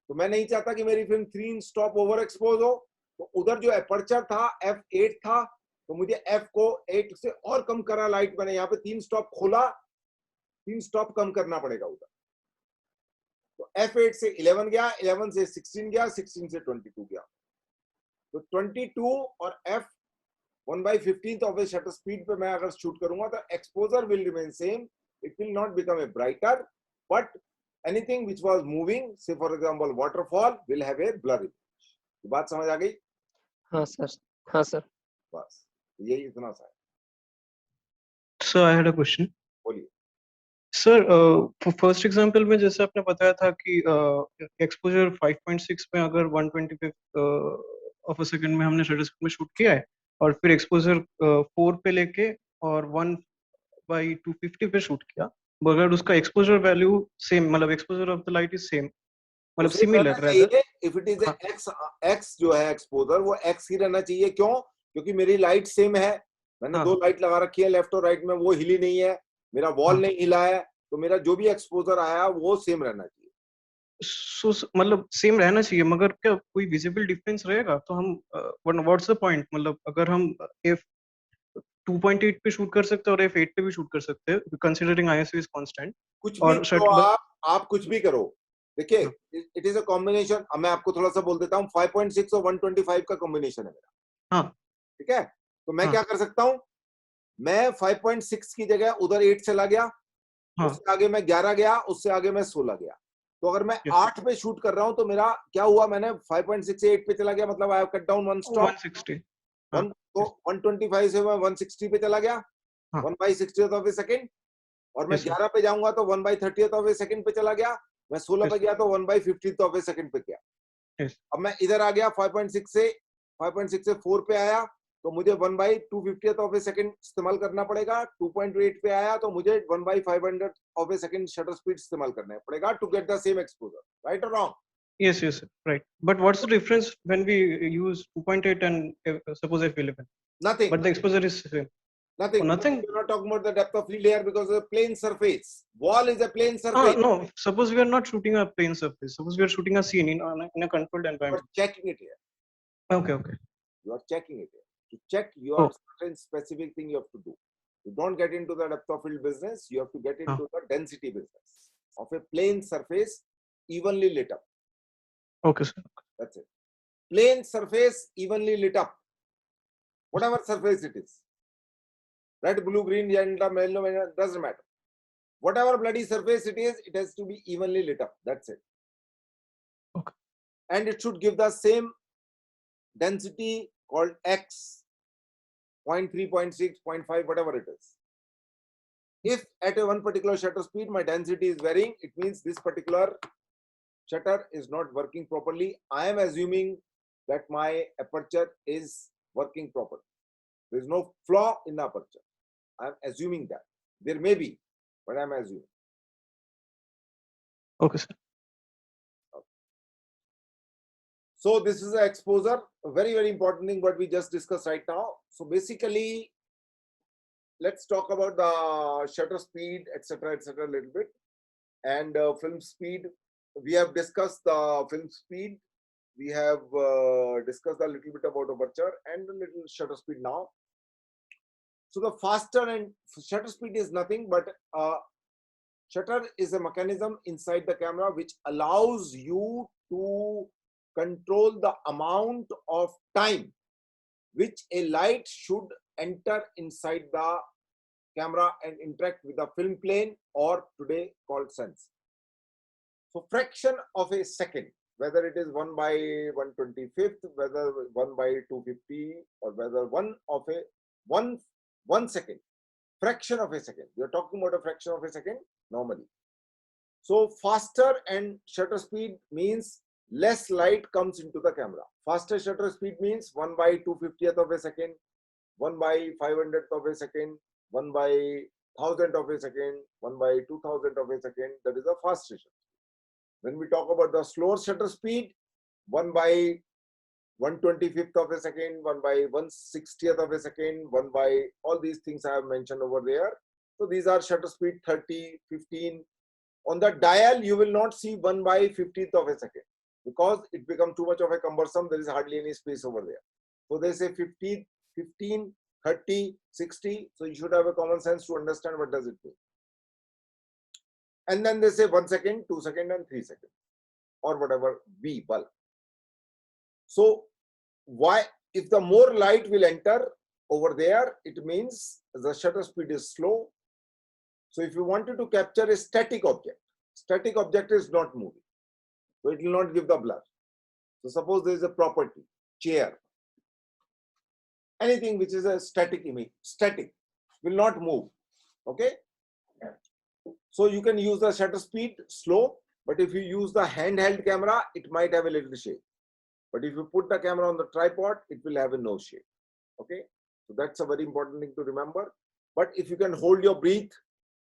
तो मैं नहीं चाहता कि मेरी फिल्म 3 स्टॉप ओवर एक्सपोज हो। तो उधर जो अपर्चर था f8 था, तो मुझे f को 8 से और कम करा लाइट मैंने, यहाँ पे 3 स्टॉप खोला, 3 स्टॉप कम करना पड़ेगा उधर। तो f8 से 11 गया, 11 से 16 गया, 16 से 22 गया। तो 22 और f 1/15th of A shutter speed पे मैं अगर शूट करूंगा तो exposure will remain same, it will not become a brighter, but anything which was moving, say for example waterfall, will have a blur image. ये बात समझ आ गई? हाँ सर। हाँ सर। बस यही इतना सा है। So I had a question. बोलिए। सर फर्स्ट एग्जांपल में जैसे आपने बताया था कि एक्सपोजर 5.6 में अगर 1/25 ऑफ अ सेकंड में हमने शटर स्पीड में शूट किया है और फिर एक्सपोजर 4 पे लेके और 1/250 पे शूट किया, अगर उसका एक्सपोजर वैल्यू सेम, मतलब exposure of the light is same, मतलब similar rather, if it is X जो है एक्सपोजर वो एक्स ही रहना चाहिए। क्यों? क्योंकि मेरी लाइट सेम है, मैंने 2 लाइट लगा रखी है लेफ्ट और राइट में, वो हिली नहीं है, मेरा वॉल नहीं हिला है, तो मेरा जो भी एक्सपोजर आया वो सेम रहना चाहिए। सो मतलब सेम रहना चाहिए, मगर क्या कोई विजिबल डिफरेंस रहेगा? तो हम व्हाट्स द पॉइंट, मतलब अगर हम if 2.8 पे शूट कर सकते हैं और f8 पे भी शूट कर सकते हैं, कंसीडरिंग ISO इज कांस्टेंट। कुछ भी करो आप कुछ भी करो, देखिए इट इज अ कॉम्बिनेशन। अब मैं आपको थोड़ा सा बोल देता हूँ, 5.6 और 125 का कॉम्बिनेशन है मेरा। हाँ ठीक है, तो मैं क्या कर सकता हूँ, मैं 5.6 की जगह उधर 8 चला गया, उससे आगे मैं 11 गया, उससे आगे मैं 16 गया। तो अगर मैं 8 पे शूट कर रहा हूँ तो मेरा क्या हुआ, मैंने 5.6 से 8 पे चला गया, मतलब I have cut down 1 stop, 160। तो 125 से मैं 160 पे चला गया, 1/60th ऑफ ए सेकंड, और मैं 11 पे जाऊंगा तो 1/30th ऑफ ए सेकंड पे चला गया, मैं 16 पे गया तो 1/50th ऑफ ए सेकंड पे गया। अब मैं इधर आ गया 5.6 से 4 पे आया तो मुझे 1/250th ऑफ ए सेकंड इस्तेमाल करना पड़ेगा. 2.8 पे आया तो मुझे 1/500 of a second shutter speed इस्तेमाल करना पड़ेगा to get the same exposure. Right और wrong? Yes, yes, right. But what's the difference when we use 2.8 and suppose f11? Nothing. But the exposure is same. Nothing. Oh, nothing? You're not talking about the depth of field here because it's a plane surface. Wall is a plane Ah, surface. no. Suppose we are not shooting a plane surface. Suppose we are shooting a scene in a controlled You're environment. checking it here. Okay, okay. You are checking it here. To check your Oh. certain specific thing you have to do. You don't get into the depth of field business. You have to get into the density business of a plane surface evenly lit up. Okay, sir. That's it. Plane surface evenly lit up. Whatever surface it is. Red, blue, green, yellow, doesn't matter. Whatever bloody surface it is, it has to be evenly lit up. That's it. Okay. And it should give the same density called X, 0.3, 0.6, 0.5, whatever it is. If at a one particular shutter speed, my density is varying, it means this particular shutter is not working properly. I am assuming that my aperture is working properly. There is no flaw in the aperture. I am assuming that. There may be, but I am assuming. Okay, sir. So this is the exposure, a very, very important thing what we just discussed right now. So basically, let's talk about the shutter speed, etc., a little bit. And film speed, we have discussed the film speed. We have discussed a little bit about aperture and a little shutter speed now. So the faster and shutter speed is nothing but shutter is a mechanism inside the camera which allows you to control the amount of time which a light should enter inside the camera and interact with the film plane, or today called sense. So fraction of a second, whether it is 1/125th, whether 1/250, or whether 1 second, fraction of a second. We are talking about a fraction of a second normally. So faster and shutter speed means less light comes into the camera. Faster shutter speed means 1/250th of a second, 1/500th of a second, 1/1000th of a second, 1/2000th of a second. That is a fast shutter. When we talk about the slower shutter speed, 1/125th of a second, 1/160th of a second, all these things I have mentioned over there. So these are shutter speed 30, 15. On the dial, you will not see 1/50th of a second because it becomes too much of a cumbersome. There is hardly any space over there. So they say 15, 30, 60. So you should have a common sense to understand what does it mean. And then they say 1 second, 2 seconds, and 3 seconds, or whatever bulk. So why, if the more light will enter over there, it means the shutter speed is slow. So if you wanted to capture a static object is not moving, so it will not give the blur. So suppose there is a property, chair, anything which is a static image, static, will not move. Okay. So you can use the shutter speed slow, but if you use the handheld camera, it might have a little shake. But if you put the camera on the tripod, it will have a no shake. Okay. So that's a very important thing to remember. But if you can hold your breath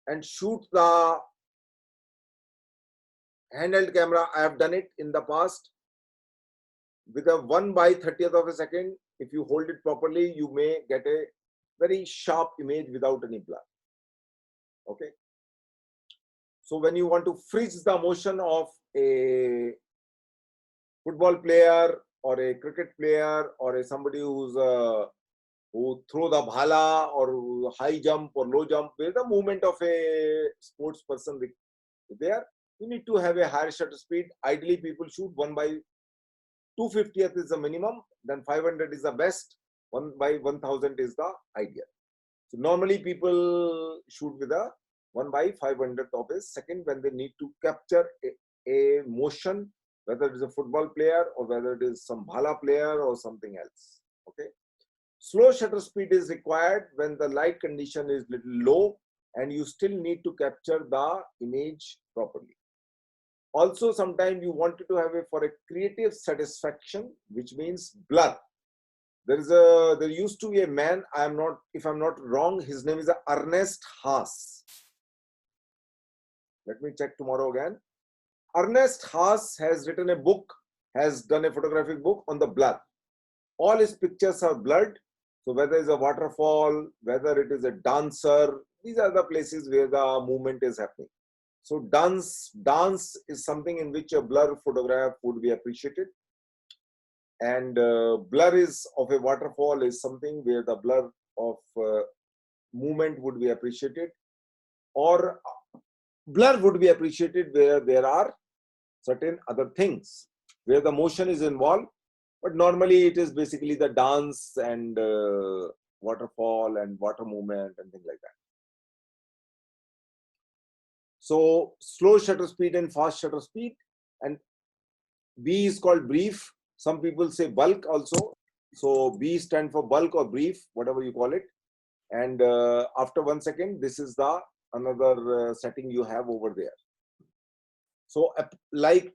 and shoot the handheld camera, I have done it in the past with a 1/30th of a second. If you hold it properly, you may get a very sharp image without any blur. Okay. So when you want to freeze the motion of a football player or a cricket player or somebody who's who throw the bhala or high jump or low jump, where the movement of a sports person there, you need to have a higher shutter speed. Ideally, people shoot 1/250th is the minimum, then 500 is the best, 1/1000 is the ideal. So normally people shoot with a 1/500th of a second when they need to capture a motion, whether it is a football player or whether it is some bhala player or something else. Okay. Slow shutter speed is required when the light condition is little low and you still need to capture the image properly. Also, sometimes you wanted to have for a creative satisfaction, which means blur. there used to be a man, if I'm not wrong, his name is Ernest Haas. Let me check tomorrow again. Ernest Haas has written a book, has done a photographic book on the blur. All his pictures are blurred. So whether it's a waterfall, whether it is a dancer, these are the places where the movement is happening. So dance is something in which a blur photograph would be appreciated. And blur is of a waterfall is something where the blur of movement would be appreciated. Or blur would be appreciated where there are certain other things, where the motion is involved. But normally it is basically the dance and waterfall and water movement and things like that. So slow shutter speed and fast shutter speed, and B is called brief. Some people say bulk also. So B stands for bulk or brief, whatever you call it. And after 1 second, this is the another setting you have over there. So like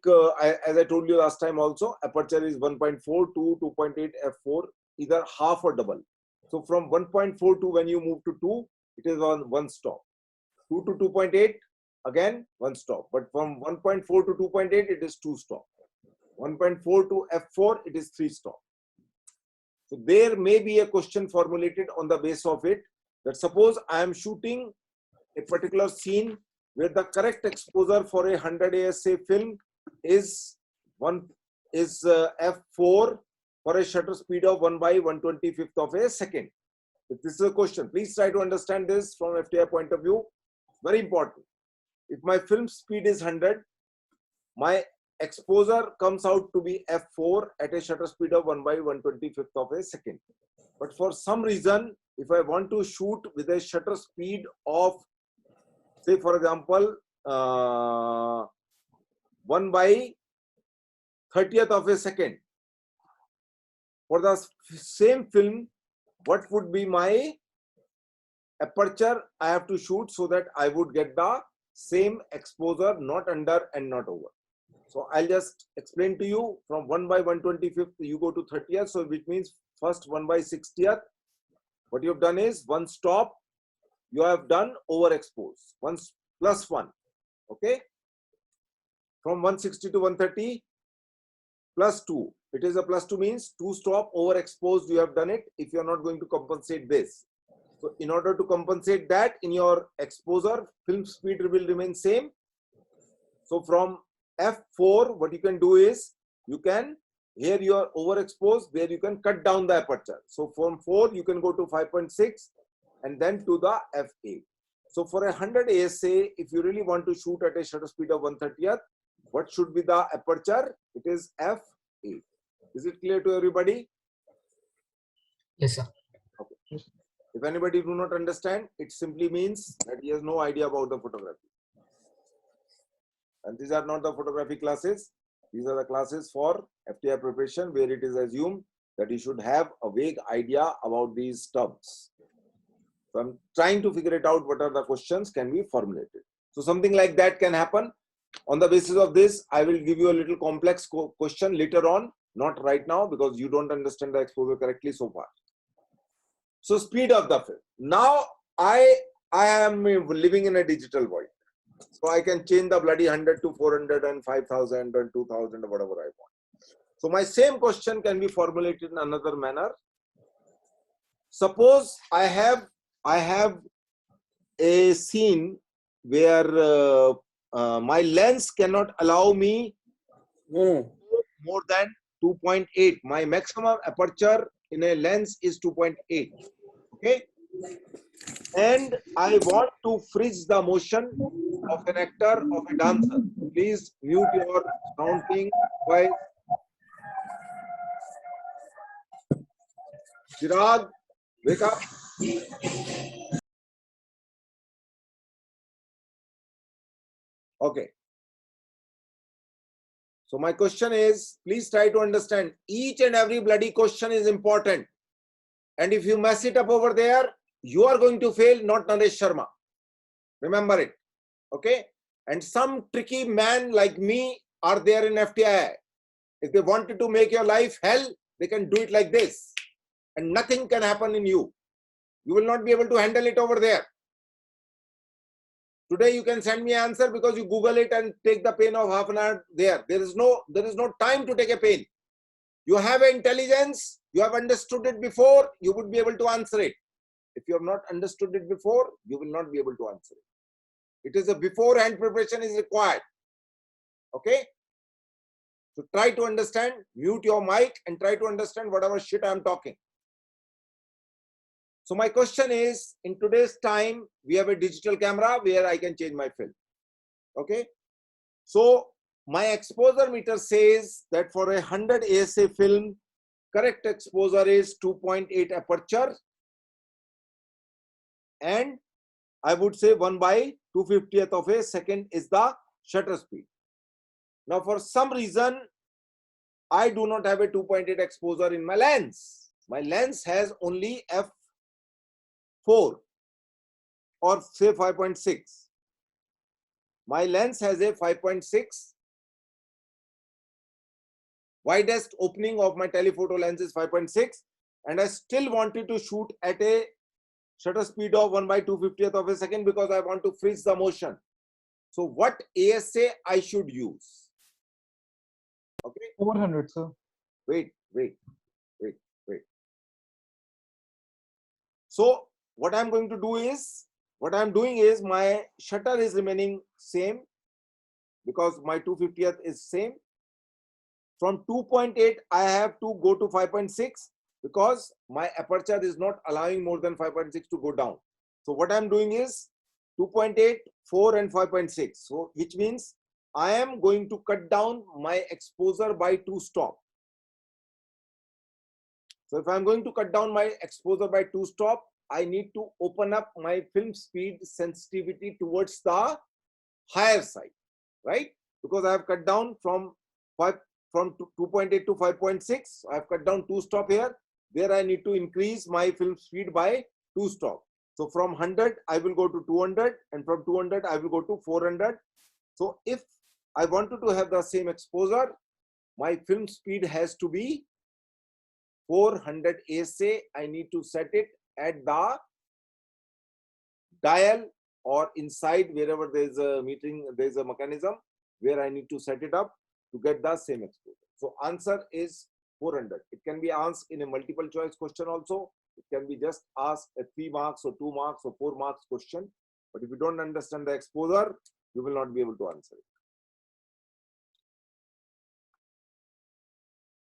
as I told you last time also, aperture is 1.4 to 2.8 f4, either half or double. So from 1.4 to when you move to 2, it is on one stop. 2 to 2.8, again one stop. But from 1.4 to 2.8, it is 2 stop. 1.4 to f4, it is 3 stop. So there may be a question formulated on the base of it, that suppose I am shooting a particular scene where the correct exposure for a 100 ASA film is f4 for a shutter speed of 1/125th of a second. If this is a question, please try to understand this from FTI point of view. Very important. If my film speed is 100, my exposure comes out to be f4 at a shutter speed of 1/125th of a second. But for some reason, if I want to shoot with a shutter speed of, say for example, 1/30th of a second, for the same film, what would be my aperture I have to shoot so that I would get the same exposure, not under and not over. So I'll just explain to you. From 1/125th, you go to 30th, so which means first 1/60th. What you have done is one stop, you have done overexpose, 1 plus 1, okay? From 160 to 130, plus 2. It is a plus 2 means 2 stop overexposed, you have done it if you are not going to compensate this. So in order to compensate that, in your exposure, film speed will remain same. So from f4, what you can do is, you can, here you are overexposed, where you can cut down the aperture. So from 4, you can go to 5.6 and then to the f8. So for a 100 ASA, if you really want to shoot at a shutter speed of 1/30th, what should be the aperture? It is f8. Is it clear to everybody? Yes, sir. Okay. If anybody do not understand, it simply means that he has no idea about the photography. And these are not the photography classes. These are the classes for FTI preparation, where it is assumed that you should have a vague idea about these terms. So I'm trying to figure it out, what are the questions can be formulated. So something like that can happen. On the basis of this, I will give you a little complex question later on, not right now, because you don't understand the exposure correctly so far. So speed of the film. Now I am living in a digital world. So I can change the bloody 100 to 400 and 5,000 and 2,000 or whatever I want. So my same question can be formulated in another manner. Suppose I have a scene where my lens cannot allow me more than 2.8. My maximum aperture in a lens is 2.8. Okay, and I want to freeze the motion of an actor, of a dancer. Please mute your sound thing. Why? Chirag, wake up. Okay. So my question is, please try to understand, each and every bloody question is important. And if you mess it up over there, you are going to fail, not Naresh Sharma. Remember it. Okay? And some tricky man like me are there in FTI. If they wanted to make your life hell, they can do it like this. and nothing can happen in you. You will not be able to handle it over there. Today you can send me an answer because you Google it and take the pain of half an hour there. There is no time to take a pain. You have intelligence, you have understood it before, you would be able to answer it. If you have not understood it before, you will not be able to answer it. It is a beforehand preparation is required. Okay? So try to understand, mute your mic and try to understand whatever shit I am talking. So my question is, in today's time, we have a digital camera where I can change my film. Okay? So my exposure meter says that for a 100 ASA film, correct exposure is 2.8 aperture. And I would say 1/250th of a second is the shutter speed. Now, for some reason, I do not have a 2.8 exposure in my lens. My lens has only f4 or say 5.6. My lens has a 5.6. Widest opening of my telephoto lens is 5.6, and I still wanted to shoot at a shutter speed of 1/250th of a second because I want to freeze the motion. So what ASA I should use? Okay. 400, sir. Wait. So what I'm going to do is, my shutter is remaining same because my 250th is same. From 2.8, I have to go to 5.6 because my aperture is not allowing more than 5.6 to go down. So what I'm doing is 2.8, 4 and 5.6. So which means I am going to cut down my exposure by 2 stop. So if I'm going to cut down my exposure by 2 stop, I need to open up my film speed sensitivity towards the higher side, right? Because I have cut down from 2.8 to 5.6. I have cut down 2 stop here. There I need to increase my film speed by 2 stop. So from 100, I will go to 200, and from 200, I will go to 400. So if I wanted to have the same exposure, my film speed has to be 400 ASA. I need to set it at the dial or inside wherever there is a metering, there is a mechanism where I need to set it up to get the same exposure. So answer is 400. It can be asked in a multiple choice question also. It can be just asked a 3 marks or 2 marks or 4 marks question. But if you don't understand the exposure, you will not be able to answer it.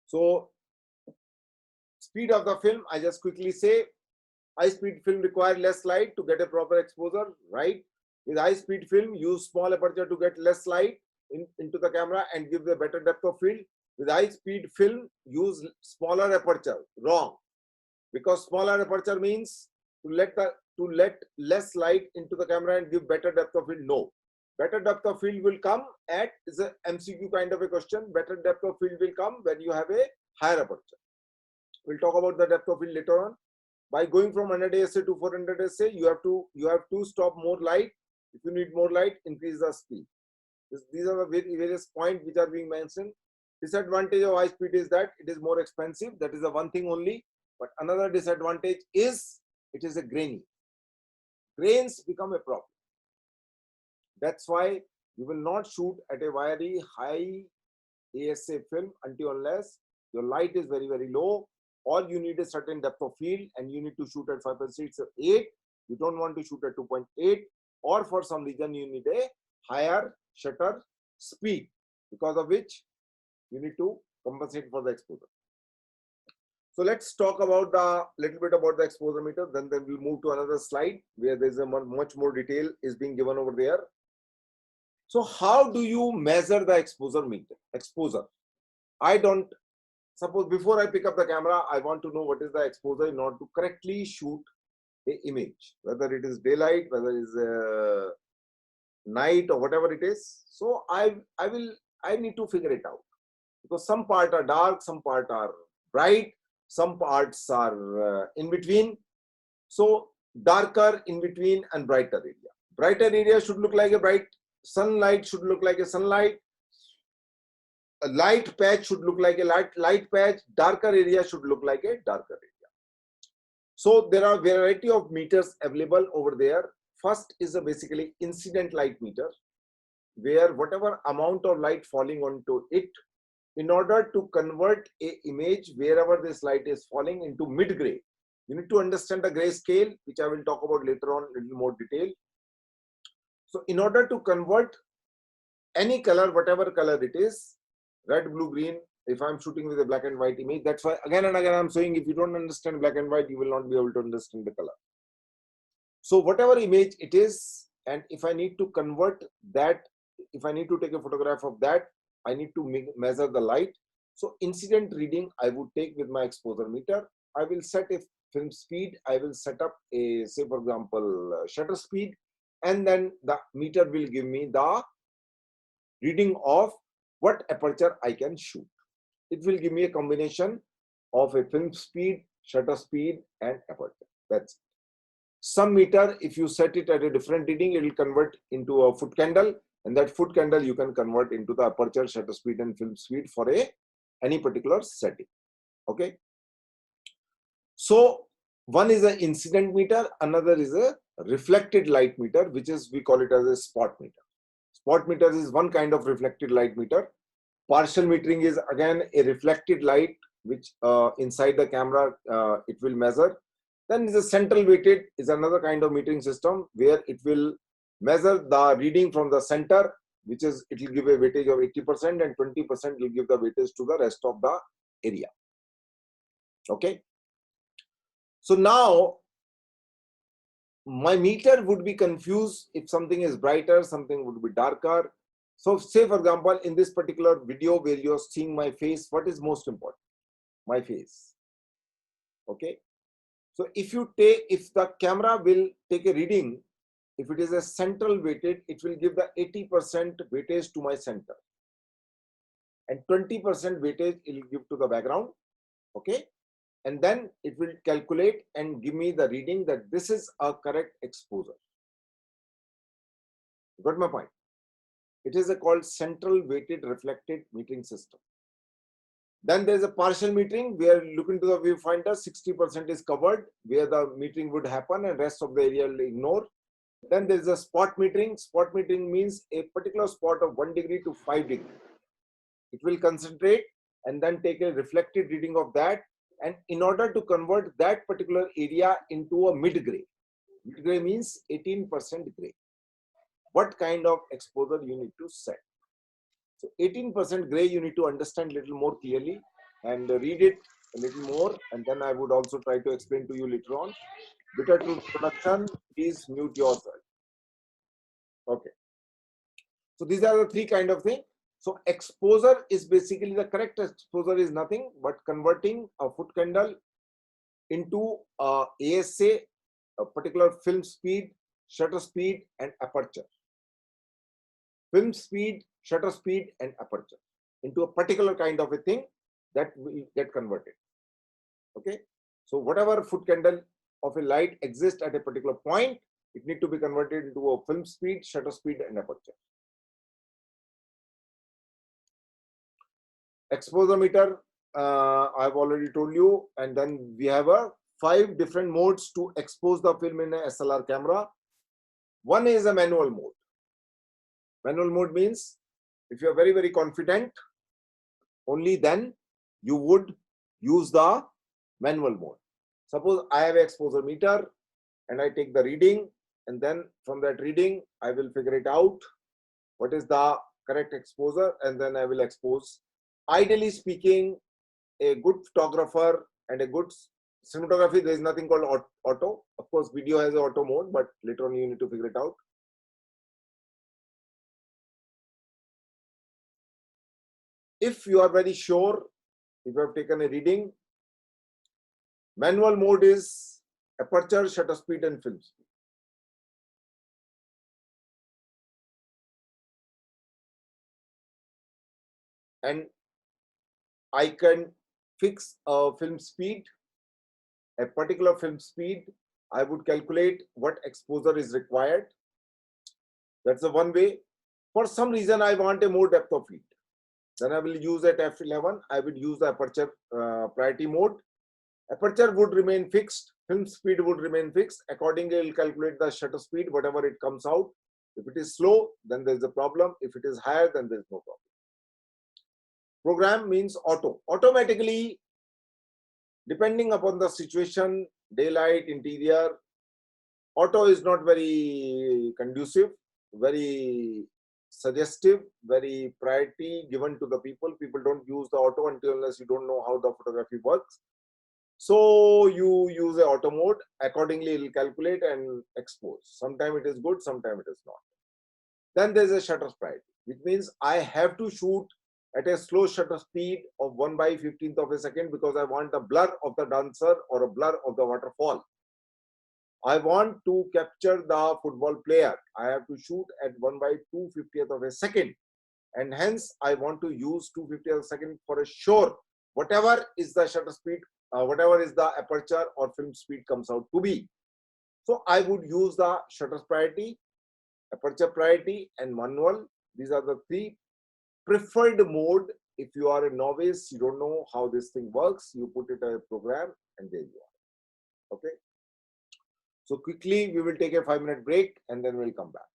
So speed of the film, I just quickly say, high speed film require less light to get a proper exposure, right? With high speed film, use small aperture to get less light into the camera and give a better depth of field. With high speed film, use smaller aperture. Wrong, because smaller aperture means to let less light into the camera and give better depth of field. No, better depth of field will come at, is a MCQ kind of a question. Better depth of field will come when you have a higher aperture. We'll talk about the depth of field later on. By going from 100 ASA to 400 ASA, you have to stop more light. If you need more light, increase the speed. These are the various points which are being mentioned. Disadvantage of high speed is that it is more expensive. That is the one thing only. But another disadvantage is it is a grainy. Grains become a problem. That's why you will not shoot at a very high ASA film until unless your light is very, very low, or you need a certain depth of field and you need to shoot at 5.6 or 8. You don't want to shoot at 2.8, or for some reason you need a higher shutter speed, because of which you need to compensate for the exposure. So let's talk about little bit about the exposure meter. Then we'll move to another slide where there's a much more detail is being given over there. So how do you measure the exposure meter? Exposure. Suppose before I pick up the camera, I want to know what is the exposure in order to correctly shoot an image, whether it is daylight, whether it is night, or whatever it is. So I need to figure it out, because some parts are dark, some parts are bright, some parts are in between. So darker, in between, and brighter area. Brighter area should look like a bright sunlight, should look like a sunlight. A light patch should look like a light patch. Darker area should look like a darker area. So there are variety of meters available over there. First is a basically incident light meter, where whatever amount of light falling onto it, in order to convert a image wherever this light is falling into mid-gray, you need to understand the gray scale, which I will talk about later on in little more detail. So in order to convert any color, whatever color it is, red, blue, green, if I'm shooting with a black and white image, that's why again and again I'm saying, if you don't understand black and white, you will not be able to understand the color. So whatever image it is, and if I need to convert that, if I need to take a photograph of that, I need to measure the light. So incident reading I would take with my exposure meter. I will set a film speed. I will set up a, say for example, shutter speed, and then the meter will give me the reading of what aperture I can shoot. It will give me a combination of a film speed, shutter speed, and aperture. That's it. Some meter, if you set it at a different reading, it will convert into a foot candle, and that foot candle you can convert into the aperture, shutter speed, and film speed for any particular setting. Okay. So one is an incident meter, another is a reflected light meter, which is, we call it as a spot meter. Spot meter is one kind of reflected light meter. Partial metering is again a reflected light, which inside the camera it will measure. Then the central weighted is another kind of metering system, where it will measure the reading from the center, which is, it will give a weightage of 80%, and 20% will give the weightage to the rest of the area. Okay. So now my meter would be confused if something is brighter, something would be darker. So say for example, in this particular video where you're seeing my face, what is most important? My face. Okay. So if the camera will take a reading, if it is a central weighted, it will give the 80% weightage to my center, and 20% weightage it will give to the background. Okay. And then it will calculate and give me the reading that this is a correct exposure. You got my point? It is called central weighted reflected metering system. Then there is a partial metering, where look into the viewfinder, 60% is covered, where the metering would happen, and rest of the area will ignore. Then there is a spot metering. Spot metering means a particular spot of 1 degree to 5 degree. It will concentrate and then take a reflected reading of that. And in order to convert that particular area into a mid-gray, mid-gray means 18% gray, what kind of exposure you need to set. So 18% gray, you need to understand a little more clearly and read it a little more, and then I would also try to explain to you later on. Bitter truth production, please mute yourself. Okay. So these are the three kind of things. So exposure is basically, the correct exposure is nothing but converting a foot candle into ASA, a particular film speed, shutter speed, and aperture. Film speed, shutter speed, and aperture into a particular kind of a thing that will get converted. Okay. So whatever foot candle of a light exists at a particular point, it need to be converted into a film speed, shutter speed, and aperture. Exposure meter, I've already told you, and then we have 5 different modes to expose the film in a SLR camera. One is a manual mode. Manual mode means if you are very, very confident, only then you would use the manual mode. Suppose I have an exposure meter and I take the reading, and then from that reading, I will figure it out what is the correct exposure, and then I will expose. Ideally speaking, a good photographer and a good cinematography, there is nothing called auto. Of course, video has an auto mode, but later on you need to figure it out. If you are very sure, if you have taken a reading, manual mode is aperture, shutter speed, and film speed. And I can fix a film speed, a particular film speed. I would calculate what exposure is required. That's the one way. For some reason, I want a more depth of field. Then I will use at f11. I would use the aperture priority mode. Aperture would remain fixed. film speed would remain fixed. Accordingly, it will calculate the shutter speed, whatever it comes out. If it is slow, then there is a problem. If it is higher, then there is no problem. Program means auto. Automatically, depending upon the situation, daylight, interior, auto is not very conducive, very suggestive, very priority given to the people. People don't use the auto unless you don't know how the photography works. So you use a auto mode. Accordingly, it will calculate and expose. Sometimes it is good, sometimes it is not. Then there is a shutter priority, which means I have to shoot at a slow shutter speed of 1/15th of a second because I want a blur of the dancer or a blur of the waterfall. I want to capture the football player. I have to shoot at 1/250th of a second. And hence, I want to use 250th of a second for a sure. Whatever is the shutter speed, whatever is the aperture or film speed comes out to be. So I would use the shutter priority, aperture priority, and manual. These are the three preferred mode. If you are a novice, you don't know how this thing works, you put it in a program and there you are. Okay. So quickly, we will take a 5-minute break and then we'll come back.